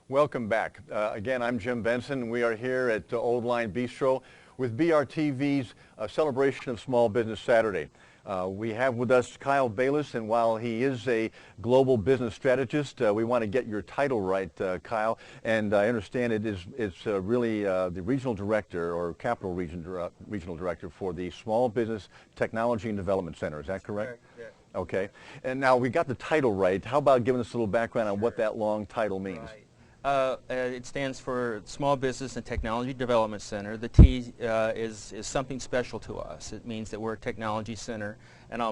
Welcome back. Again, I'm Jim Benson. We are here at Old Line Bistro with BRTV's celebration of Small Business Saturday. We have with us Kyle Bayliss, and while he is a global business strategist, we want to get your title right, Kyle. And I understand it's really the regional director or capital regional director for the Small Business Technology and Development Center. Is that correct? Yeah. Okay. And now we got the title right. How about giving us a little background on what that long title means? Right. It stands for Small Business and Technology Development Center. The T is something special to us. It means that we're a technology center, and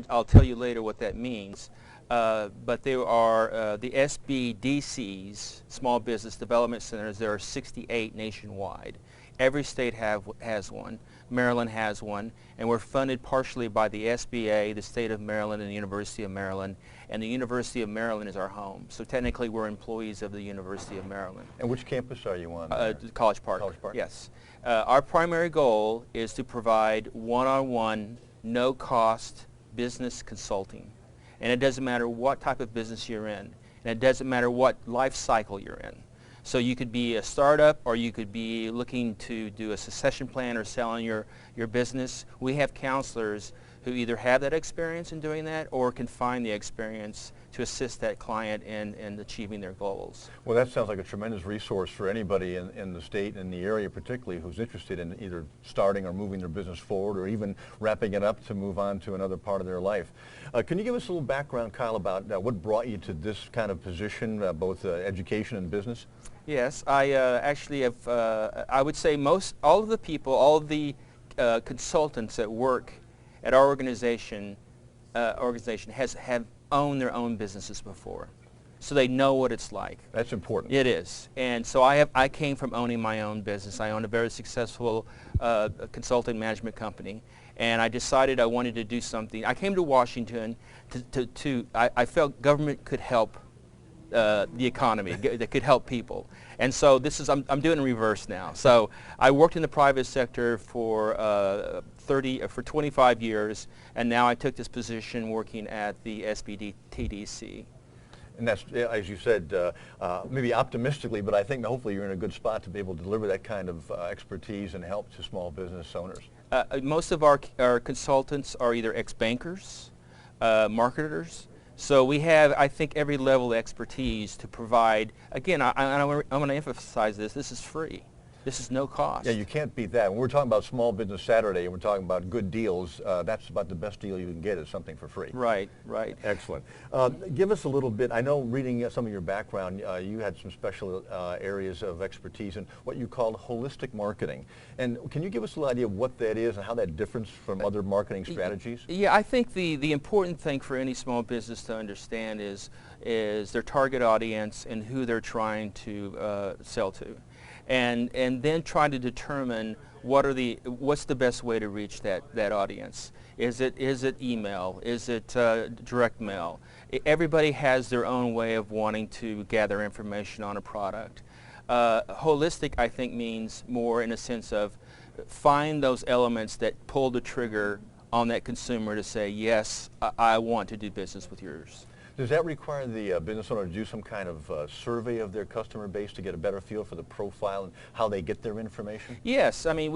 I'll tell you later what that means. But there are the SBDCs, Small Business Development Centers. There are 68 nationwide. Every state has one. Maryland has one, and we're funded partially by the SBA, the state of Maryland, and the University of Maryland. And the University of Maryland is our home. So technically we're employees of the University of Maryland. And which campus are you on? College Park. College Park? Yes. Our primary goal is to provide one-on-one, no-cost business consulting. And it doesn't matter what type of business you're in, and it doesn't matter what life cycle you're in. So you could be a startup, or you could be looking to do a succession plan or selling your business. We have counselors who either have that experience in doing that or can find the experience to assist that client in achieving their goals. Well, that sounds like a tremendous resource for anybody in the state and the area particularly who's interested in either starting or moving their business forward or even wrapping it up to move on to another part of their life. Can you give us a little background, Kyle, about what brought you to this kind of position, both education and business? Yes, I actually have, I would say all of the people, all of the consultants that work at our organization have owned their own businesses before, so they know what it's like. That's important. It is, and so I came from owning my own business. I owned a very successful consulting management company, and I decided I wanted to do something. I came to Washington I felt government could help the economy, that could help people. And so I'm doing in reverse now. So I worked in the private sector for 25 years, and now I took this position working at the SBTDC. And that's, as you said, maybe optimistically, but I think hopefully you're in a good spot to be able to deliver that kind of expertise and help to small business owners. Most of our consultants are either ex-bankers, marketers. So we have, I think, every level of expertise to provide. Again, I want to emphasize this. This is free. This is no cost. Yeah, you can't beat that. When we're talking about Small Business Saturday and we're talking about good deals, that's about the best deal you can get, is something for free. Right, right. Excellent. Give us a little bit, I know reading some of your background, you had some special areas of expertise in what you called holistic marketing. And can you give us a little idea of what that is and how that differs from other marketing strategies? Yeah, I think the important thing for any small business to understand is their target audience and who they're trying to sell to. And then try to determine what's the best way to reach that audience. Is it email? Is it direct mail? Everybody has their own way of wanting to gather information on a product. Holistic, I think, means more in a sense of find those elements that pull the trigger on that consumer to say, yes, I want to do business with yours. Does that require the business owner to do some kind of survey of their customer base to get a better feel for the profile and how they get their information? Yes. I mean,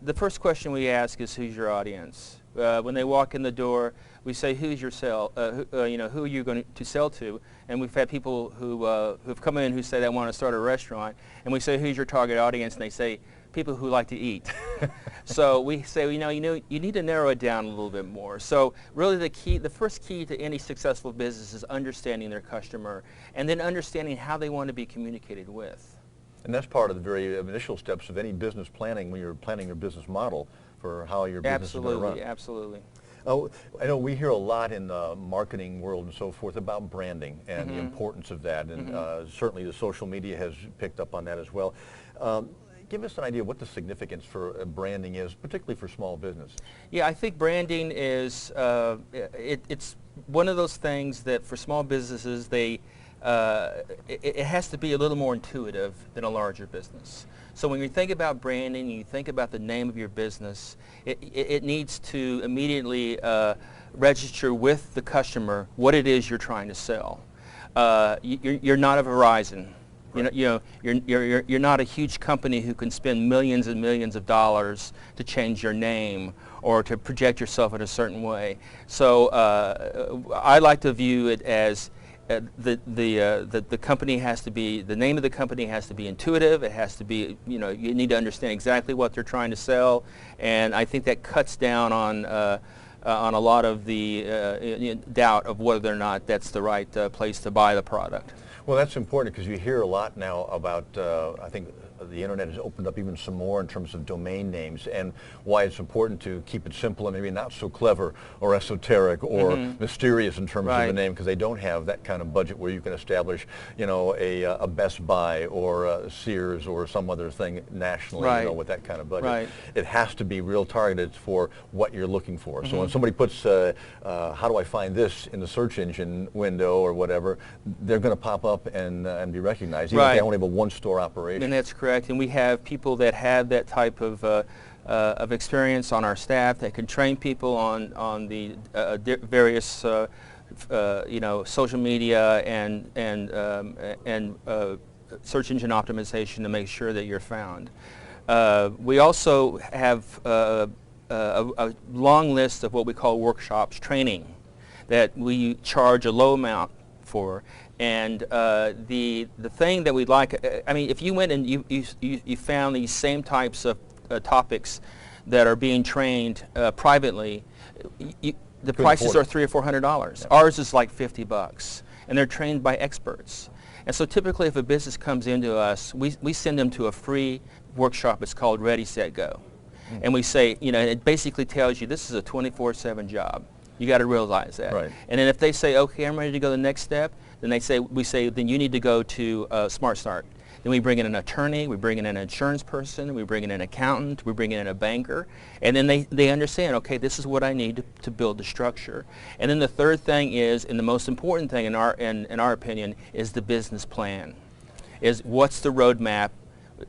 the first question we ask is, who's your audience? When they walk in the door, we say, who's your who are you going to sell to? And we've had people who've come in who say they want to start a restaurant, and we say, who's your target audience? And they say, people who like to eat. So we say, you need to narrow it down a little bit more. So really the first key to any successful business is understanding their customer and then understanding how they want to be communicated with. And that's part of the very initial steps of any business planning when you're planning your business model for how your business is going to run. Absolutely. I know we hear a lot in the marketing world and so forth about branding and the importance of that, and certainly the social media has picked up on that as well. Give us an idea of what the significance for branding is, particularly for small business. Yeah, I think branding is, it's one of those things that for small businesses, it has to be a little more intuitive than a larger business. So when you think about branding, you think about the name of your business, it needs to immediately register with the customer what it is you're trying to sell. You're not a Verizon. You're not a huge company who can spend millions and millions of dollars to change your name or to project yourself in a certain way. So I like to view it as the company has to be, the name of the company has to be intuitive. It has to be, you need to understand exactly what they're trying to sell, and I think that cuts down on a lot of the doubt of whether or not that's the right place to buy the product. Well, that's important because you hear a lot now about, I think the internet has opened up even some more in terms of domain names, and why it's important to keep it simple and maybe not so clever or esoteric or mysterious in terms of the name, because they don't have that kind of budget where you can establish, a Best Buy or a Sears or some other thing nationally, with that kind of budget. It has to be real targeted for what you're looking for. So when somebody puts, how do I find this in the search engine window or whatever, they're going to pop up and be recognized, even if they only have a one-store operation. And that's correct. And we have people that have that type of experience on our staff that can train people on the various social media and search engine optimization to make sure that you're found. We also have a long list of what we call workshops, training, that we charge a low amount for. And the thing that we'd like, if you went and you found these same types of topics that are being trained privately, the prices are $300 or $400. Ours is like $50, and they're trained by experts. And so typically, if a business comes into us, we send them to a free workshop. It's called Ready, Set, Go, and we say, it basically tells you this is a 24/7 job. You got to realize that. And then if they say, okay, I'm ready to go to the next step, then we say, then you need to go to Smart Start. Then we bring in an attorney, we bring in an insurance person, we bring in an accountant, we bring in a banker, and then they understand, okay, this is what I need to build the structure. And then the third thing is, and the most important thing in our opinion, is the business plan. Is what's the roadmap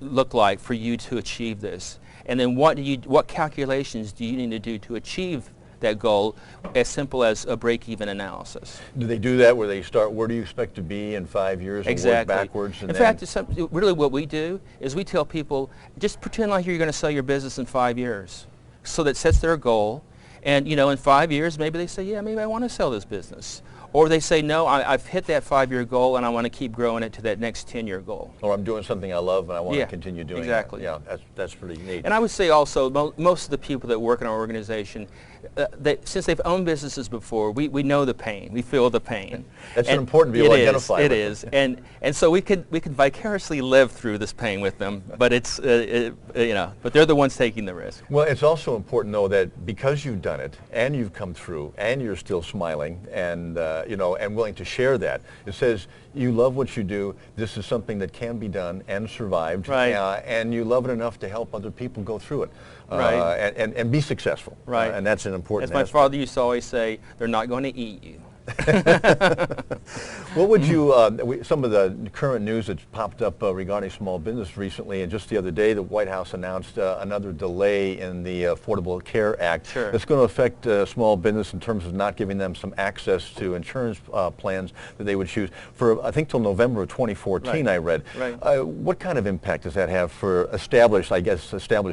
look like for you to achieve this? And then what calculations do you need to do to achieve that goal, as simple as a break-even analysis. Do they do that where they start, where do you expect to be in 5 years, and work backwards? And in fact, really what we do is we tell people, just pretend like you're going to sell your business in 5 years. So that sets their goal, and in 5 years, maybe they say, yeah, maybe I want to sell this business. Or they say, no, I've hit that 5-year goal and I want to keep growing it to that next 10-year goal. Or I'm doing something I love and I want to continue doing it. Yeah, that's pretty neat. And I would say also, most of the people that work in our organization, since they've owned businesses before, we know the pain. We feel the pain. That's important to be able to identify with. It is. And so we could vicariously live through this pain with them, but but they're the ones taking the risk. Well, it's also important, though, that because you've done it and you've come through and you're still smiling and and willing to share that, it says you love what you do. This is something that can be done and survived, and you love it enough to help other people go through it, and be successful. And that's an important aspect. As my father used to always say, they're not going to eat you. What would you, some of the current news that's popped up regarding small business recently, and just the other day the White House announced another delay in the Affordable Care Act that's going to affect small business in terms of not giving them some access to insurance plans that they would choose for, I think, till November of 2014, I read. What kind of impact does that have for established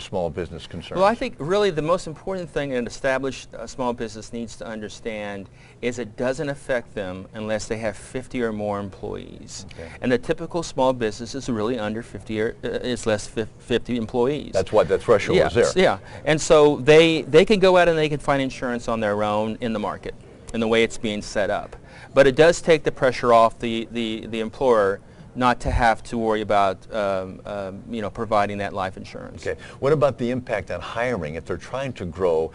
small business concerns? Well, I think really the most important thing an established small business needs to understand is it doesn't affect them unless they have 50 or more employees. And the typical small business is really under 50 or is less 50 employees. That's what the threshold is there. Yeah, and so they can go out and they can find insurance on their own in the market in the way it's being set up. But it does take the pressure off the employer not to have to worry about providing that life insurance. Okay. What about the impact on hiring if they're trying to grow?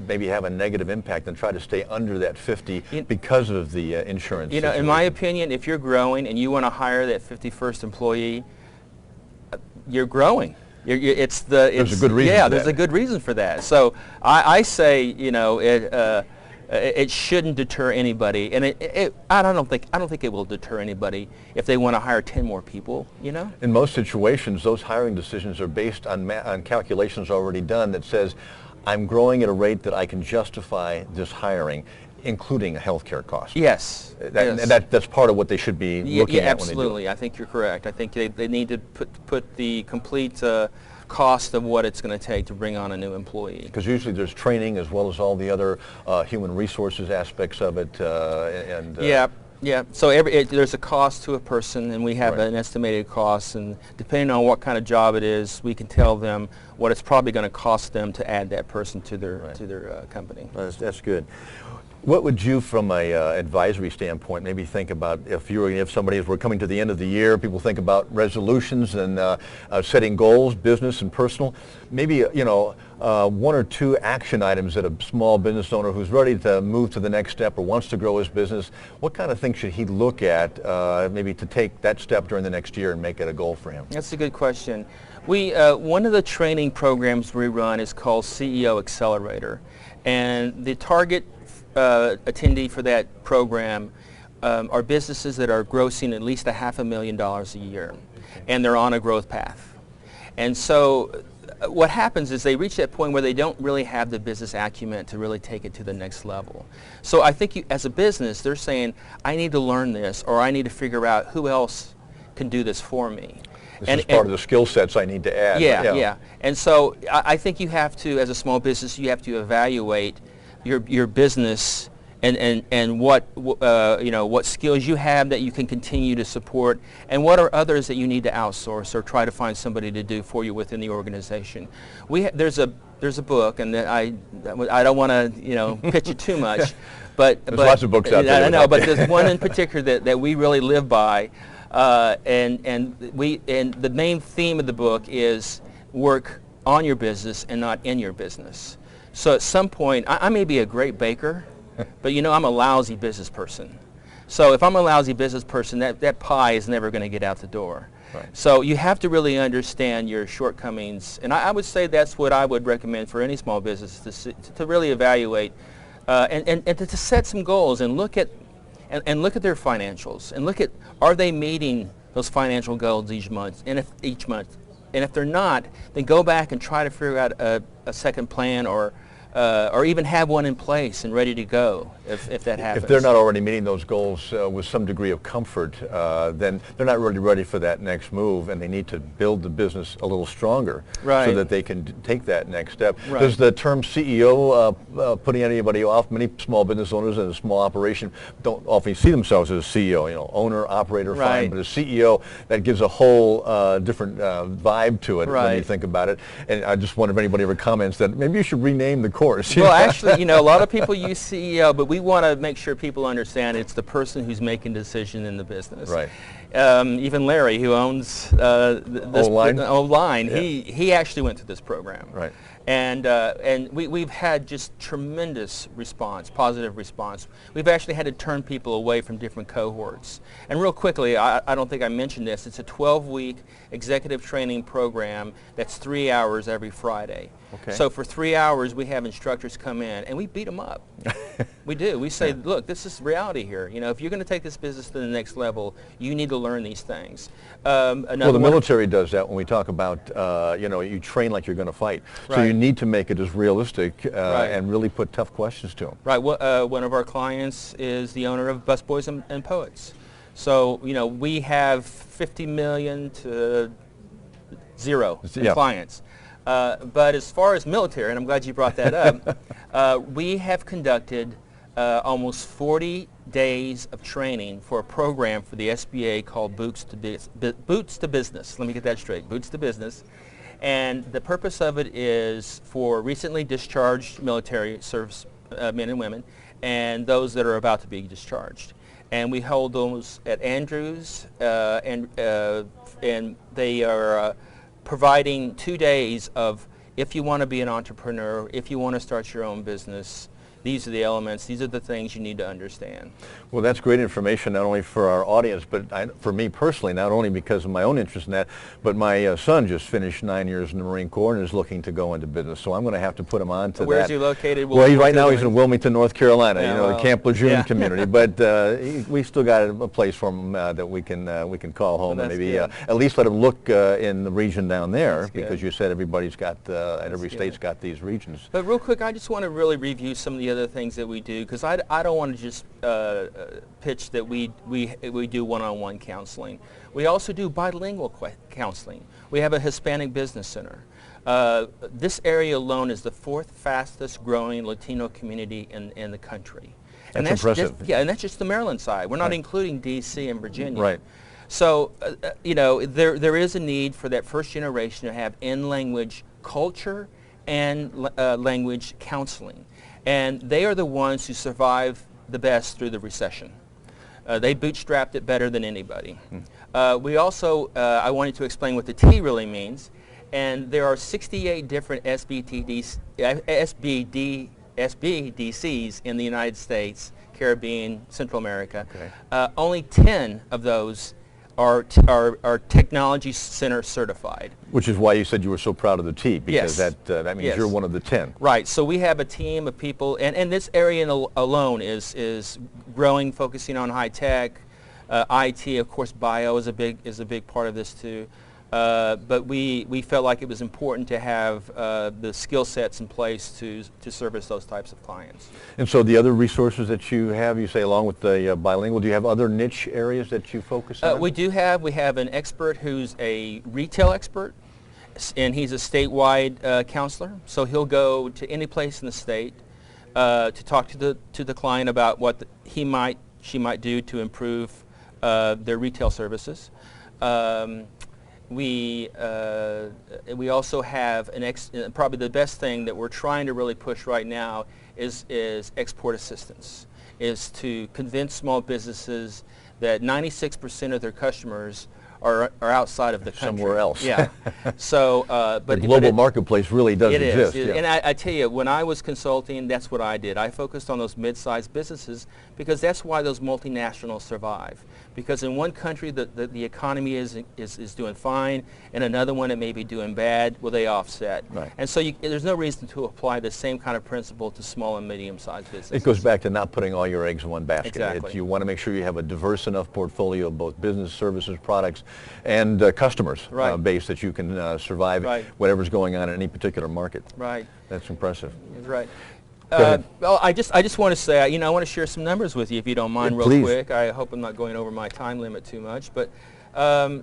Maybe have a negative impact and try to stay under that 50 because of the insurance. In my opinion, if you're growing and you want to hire that 51st employee, you're growing. There's a good reason. Yeah, there's a good reason for that. So I say, it shouldn't deter anybody, and I don't think it will deter anybody if they want to hire 10 more people. In most situations, those hiring decisions are based on calculations already done that says, I'm growing at a rate that I can justify this hiring. including a healthcare cost. Yes. And that's part of what they should be looking at when they do it. Absolutely. I think you're correct. I think they need to put the complete cost of what it's going to take to bring on a new employee. Because usually there's training as well as all the other human resources aspects of it. Yeah. So there's a cost to a person, and we have an estimated cost, and depending on what kind of job it is, we can tell them what it's probably going to cost them to add that person to their company. That's good. What would you, from a advisory standpoint, maybe think about if somebody, as we're coming to the end of the year, people think about resolutions and setting goals, business and personal. Maybe one or two action items that a small business owner who's ready to move to the next step or wants to grow his business, what kind of things should he look at, maybe to take that step during the next year and make it a goal for him? That's a good question. One of the training programs we run is called CEO Accelerator, and the target attendee for that program are businesses that are grossing at least $500,000 a year, and they're on a growth path. And so what happens is they reach that point where they don't really have the business acumen to really take it to the next level. So I think as a business, they're saying, I need to learn this, or I need to figure out who else can do this for me. This is part of the skill sets I need to add. Yeah. And so I think you have to, as a small business, you have to evaluate your business and what what skills you have that you can continue to support, and what are others that you need to outsource or try to find somebody to do for you within the organization. There's a book, and I don't want to pitch it too much, but there's lots of books out there. I know, but there's one in particular that we really live by, and the main theme of the book is work on your business and not in your business. So at some point, I may be a great baker, but I'm a lousy business person. So if I'm a lousy business person, that pie is never going to get out the door. Right. So you have to really understand your shortcomings, and I would say that's what I would recommend for any small business, to really evaluate and to set some goals and look at their financials and look at, are they meeting those financial goals each month, and if they're not, then go back and try to figure out a second plan, or even have one in place and ready to go if that happens. If they're not already meeting those goals with some degree of comfort, then they're not really ready for that next move, and they need to build the business a little stronger so that they can take that next step. Right. Does the term CEO put anybody off? Many small business owners in a small operation don't often see themselves as a CEO, owner, operator, fine, but a CEO, that gives a whole different vibe to it when you think about it. And I just wonder if anybody ever comments that maybe you should rename the course. Well, actually, a lot of people use CEO, but we want to make sure people understand it's the person who's making the decision in the business. Right. Even Larry, who owns Line, he actually went through this program. Right. And we've had just tremendous response, positive response. We've actually had to turn people away from different cohorts. And real quickly, I don't think I mentioned this, it's a 12-week executive training program that's 3 hours every Friday. Okay. So for 3 hours, we have instructors come in, and we beat them up. We do. We say, look, this is reality here. If you're going to take this business to the next level, you need to learn these things. Well, the military does that when we talk about, you train like you're going to fight. So you need to make it as realistic and really put tough questions to them. Right. One of our clients is the owner of Busboys and Poets. So, we have 50 million to 0 in clients. But as far as military, and I'm glad you brought that up, we have conducted almost 40 days of training for a program for the SBA called Boots to Business. Let me get that straight, Boots to Business. And the purpose of it is for recently discharged military service men and women, and those that are about to be discharged. And we hold those at Andrews, and they are providing 2 days of, if you want to be an entrepreneur, if you want to start your own business, these are the elements, these are the things you need to understand. Well, that's great information, not only for our audience, but for me personally, not only because of my own interest in that, but my son just finished 9 years in the Marine Corps and is looking to go into business, so I'm going to have to put him on to that. Where's he located? Well, right now he's in Wilmington, North Carolina, the Camp Lejeune community, but we still got a place for him that we can call home, and maybe at least let him look in the region down there, because you said everybody's got, every state's got these regions. But real quick, I just want to really review some of the the other things that we do, because I don't want to just pitch that we do one-on-one counseling. We also do bilingual counseling. We have a Hispanic business center. This area alone is the 4th fastest growing Latino community in the country. And that's impressive. And that's just the Maryland side. We're not including D.C. and Virginia. Right. So, you know, there is a need for that first generation to have in-language culture and language counseling. And they are the ones who survive the best through the recession. They bootstrapped it better than anybody. We also, I wanted to explain what the T really means. And there are 68 different SBDCs in the United States, Caribbean, Central America. Okay. Only 10 of those are technology center certified. Which is why you said you were so proud of the T, because yes. that means you're one of the 10. Right. So we have a team of people, and this area alone is growing, focusing on high tech, IT, of course. Bio is a big part of this too. But we felt like it was important to have the skill sets in place to service those types of clients. And so the other resources that you have, you say along with the bilingual, do you have other niche areas that you focus on? We have an expert who's a retail expert, and he's a statewide counselor. So he'll go to any place in the state to talk to the client about what she might do to improve their retail services. We also have probably the best thing that we're trying to really push right now is export assistance, is to convince small businesses that 96% of their customers are outside of the country. Somewhere else. Yeah. So, but the global marketplace really does exist. It is. And I tell you, when I was consulting, that's what I did. I focused on those mid-sized businesses because that's why those multinationals survive. Because in one country the economy is doing fine, and another one it may be doing bad. Well, they offset. Right. And so there's no reason to apply the same kind of principle to small and medium-sized businesses. It goes back to not putting all your eggs in one basket. Exactly. You want to make sure you have a diverse enough portfolio of both business, services, products, and customers base that you can survive whatever's going on in any particular market. Right. That's impressive. That's right. Well, I just want to say, I want to share some numbers with you, if you don't mind, real quick. I hope I'm not going over my time limit too much. But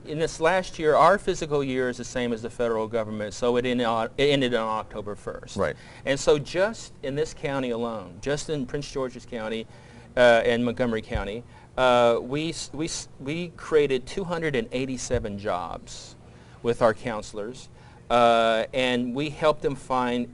in this last year, our fiscal year is the same as the federal government, so it ended on October 1st. Right. And so just in this county alone, just in Prince George's County and Montgomery County, we created 287 jobs with our counselors, and we helped them find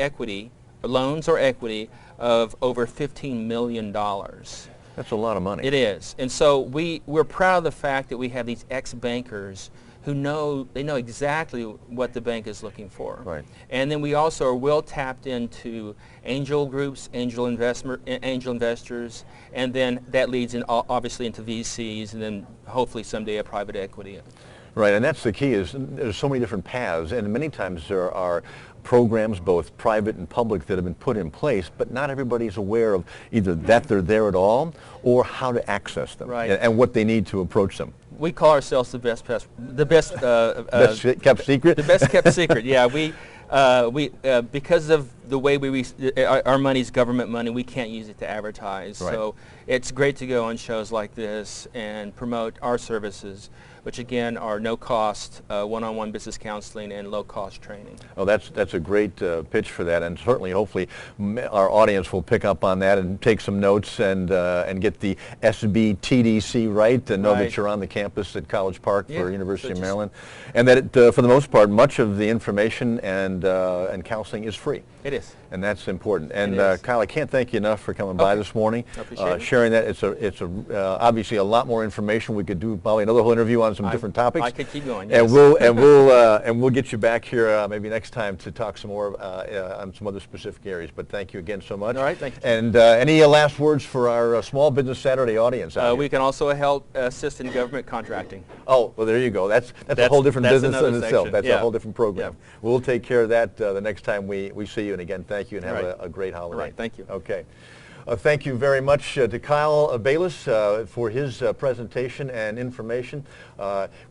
loans or equity of over $15 million. That's a lot of money. It is. And so we're proud of the fact that we have these ex-bankers who know exactly what the bank is looking for. Right. And then we also are well tapped into angel groups, angel investors, and then that leads obviously into VCs, and then hopefully someday a private equity. Right, and that's the key, is there's so many different paths, and many times there are programs, both private and public, that have been put in place, but not everybody's aware of either that they're there at all or how to access them, and what they need to approach them. We call ourselves the best kept secret. The best kept secret. Yeah, we because of the way our money's government money, we can't use it to advertise. Right. So it's great to go on shows like this and promote our services, which again are no-cost one-on-one business counseling and low-cost training. Oh, that's a great pitch for that, and certainly, hopefully, our audience will pick up on that and take some notes and get the SBTDC right, and know that you're on the campus at College Park for University of Maryland, and that for the most part, much of the information and counseling is free. It is. And that's important. And Kyle, I can't thank you enough for coming by this morning, sharing that. It's obviously a lot more information. We could do probably another whole interview on some different topics. I could keep going. Yes. And we'll get you back here maybe next time to talk some more on some other specific areas. But thank you again so much. All right, thank you. And any last words for our Small Business Saturday audience? We can also help assist in government contracting. Oh, well, there you go. That's a whole different business in itself. That's a whole different program. Yeah. We'll take care of that the next time we see you. And again, thank you, and have a great holiday. All right, thank you. Okay. Thank you very much to Kyle Bayliss for his presentation and information.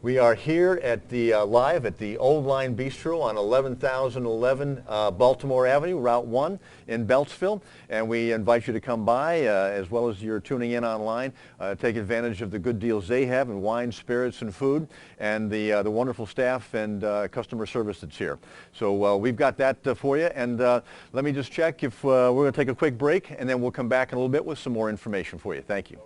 We are here at the live at the Old Line Bistro on 11,011 Baltimore Avenue, Route 1 in Beltsville, and we invite you to come by as well as you're tuning in online. Take advantage of the good deals they have in wine, spirits, and food, and the wonderful staff and customer service that's here. So we've got that for you, and let me just check if we're going to take a quick break, and then we'll come back in a little bit with some more information for you. Thank you.